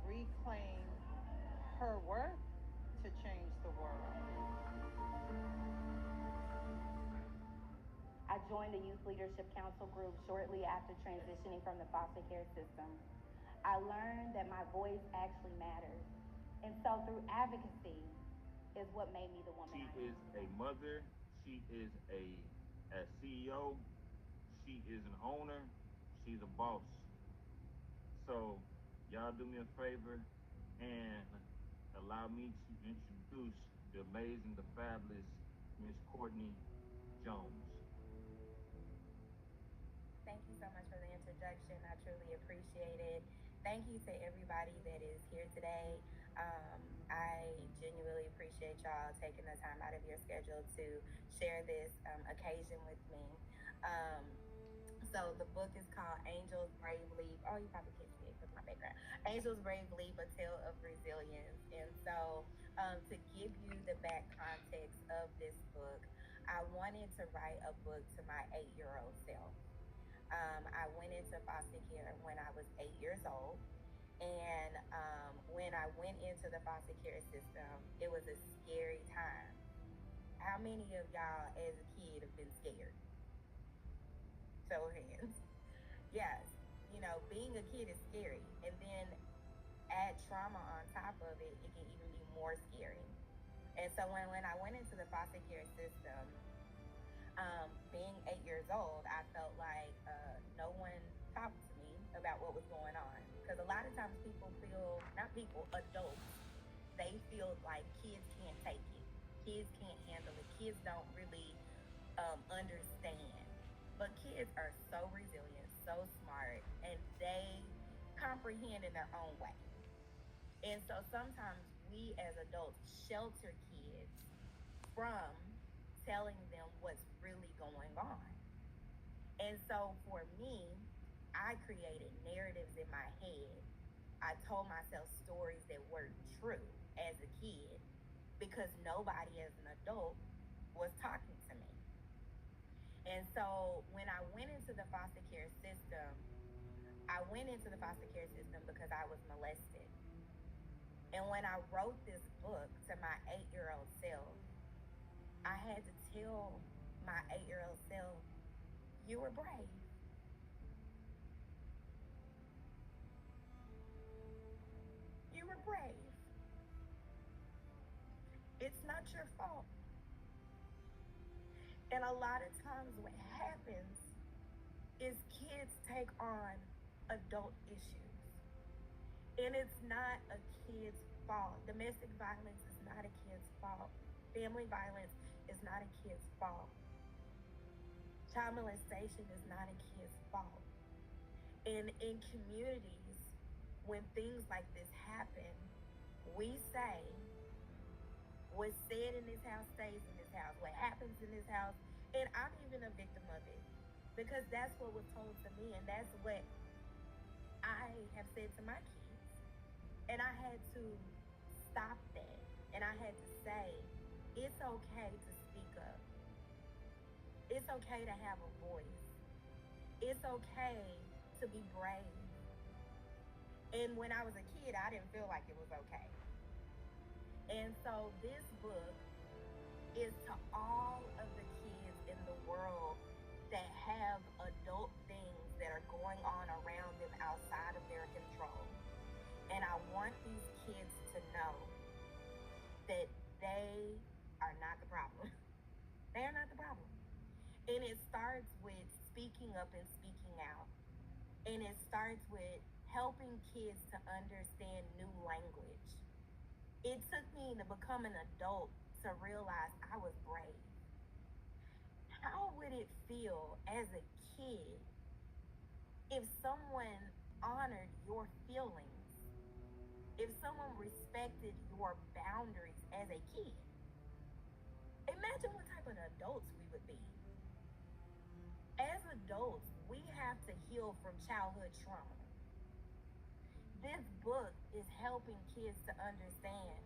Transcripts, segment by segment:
reclaim her worth to change the world. I joined the Youth Leadership Council group shortly after transitioning from the foster care system. I learned that my voice actually matters. And so through advocacy is what made me the woman I am. She is a mother. She is a CEO. She is an owner. She's a boss. So y'all do me a favor and allow me to introduce the amazing, the fabulous Miss Cortney Jones. Thank you so much for the introduction. I truly appreciate it. Thank you to everybody that is here today. I genuinely appreciate y'all taking the time out of your schedule to share this occasion with me. So the book is called Angels Brave Leap. Oh, you probably can't see it because my background. Angels Brave Leap, A Tale of Resilience. And so to give you the back context of this book, I wanted to write a book to my 8-year-old self. I went into foster care when I was 8 years old. And when I went into the foster care system, it was a scary time. How many of y'all as a kid have been scared? Show of hands. Yes. You know, being a kid is scary. And then add trauma on top of it, it can even be more scary. And so when I went into the foster care system, being 8 years old, I felt like no one talked to me about what was going on. Because a lot of times people feel, not people, adults, they feel like kids can't take it. Kids can't handle it. Kids don't really understand. But kids are so resilient, so smart, and they comprehend in their own way. And so sometimes we as adults shelter kids from telling them what's really going on. And so for me, I created narratives in my head. I told myself stories that weren't true as a kid because nobody as an adult was talking to me. And so when I went into the foster care system, I went into the foster care system because I was molested. And when I wrote this book to my 8-year-old self, I had to tell my 8-year-old self, you were brave. You were brave. It's not your fault. And a lot of times what happens is kids take on adult issues. And it's not a kid's fault. Domestic violence is not a kid's fault. Family violence is not a kid's fault. Child molestation is not a kid's fault. And in communities, when things like this happen, we say, what's said in this house stays in this house. What happens in this house, and I'm even a victim of it. Because that's what was told to me, and that's what I have said to my kids. And I had to stop that. And I had to say, it's okay to speak up. It's okay to have a voice. It's okay to be brave. And when I was a kid, I didn't feel like it was okay. And so this book is to all of the kids in the world that have adult things that are going on around them outside of their control. And I want these kids to know that they are not the problem. They are not the problem. And it starts with speaking up and speaking out. And it starts with helping kids to understand new language. It took me to become an adult to realize I was brave. How would it feel as a kid if someone honored your feelings? If someone respected your boundaries as a kid? Imagine what type of adults we would be. As adults, we have to heal from childhood trauma. This book is helping kids to understand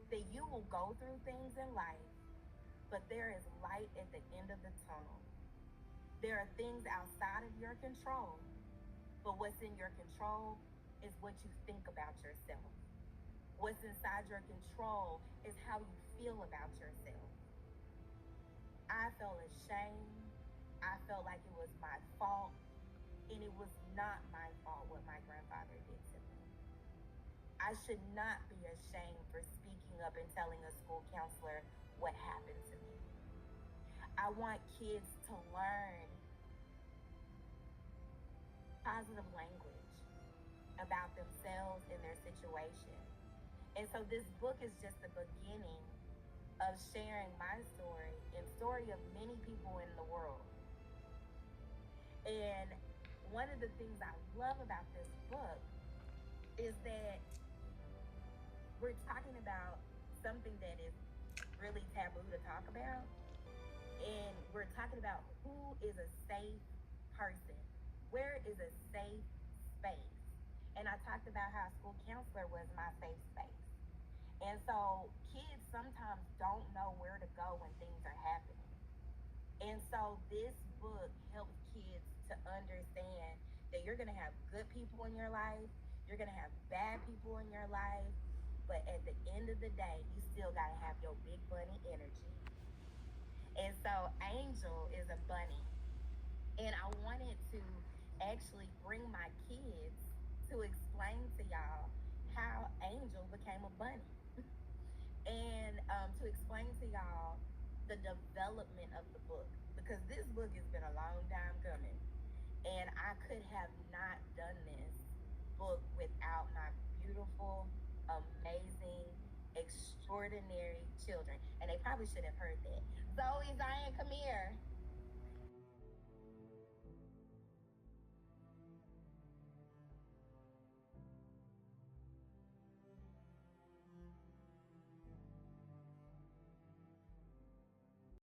that you will go through things in life, but there is light at the end of the tunnel. There are things outside of your control, but what's in your control is what you think about yourself. What's inside your control is how you feel about yourself. I felt ashamed. I felt like it was my fault. And it was not my fault what my grandfather did to me. I should not be ashamed for speaking up and telling a school counselor what happened to me. I want kids to learn positive language about themselves and their situation. And so this book is just the beginning of sharing my story and story of many people in the world. And one of the things I love about this book is that we're talking about something that is really taboo to talk about. And we're talking about who is a safe person. Where is a safe space? And I talked about how a school counselor was my safe space. And so kids sometimes don't know where to go when things are happening. And so this book helps kids to understand that you're going to have good people in your life, you're going to have bad people in your life, but at the end of the day, you still got to have your big bunny energy. And so Angel is a bunny. And I wanted to actually bring my kids to explain to y'all how Angel became a bunny. And to explain to y'all the development of the book. Because this book has been a long time coming. And I could have not done this book without my beautiful, amazing, extraordinary children. And they probably should have heard that. Zoe, Zion, come here.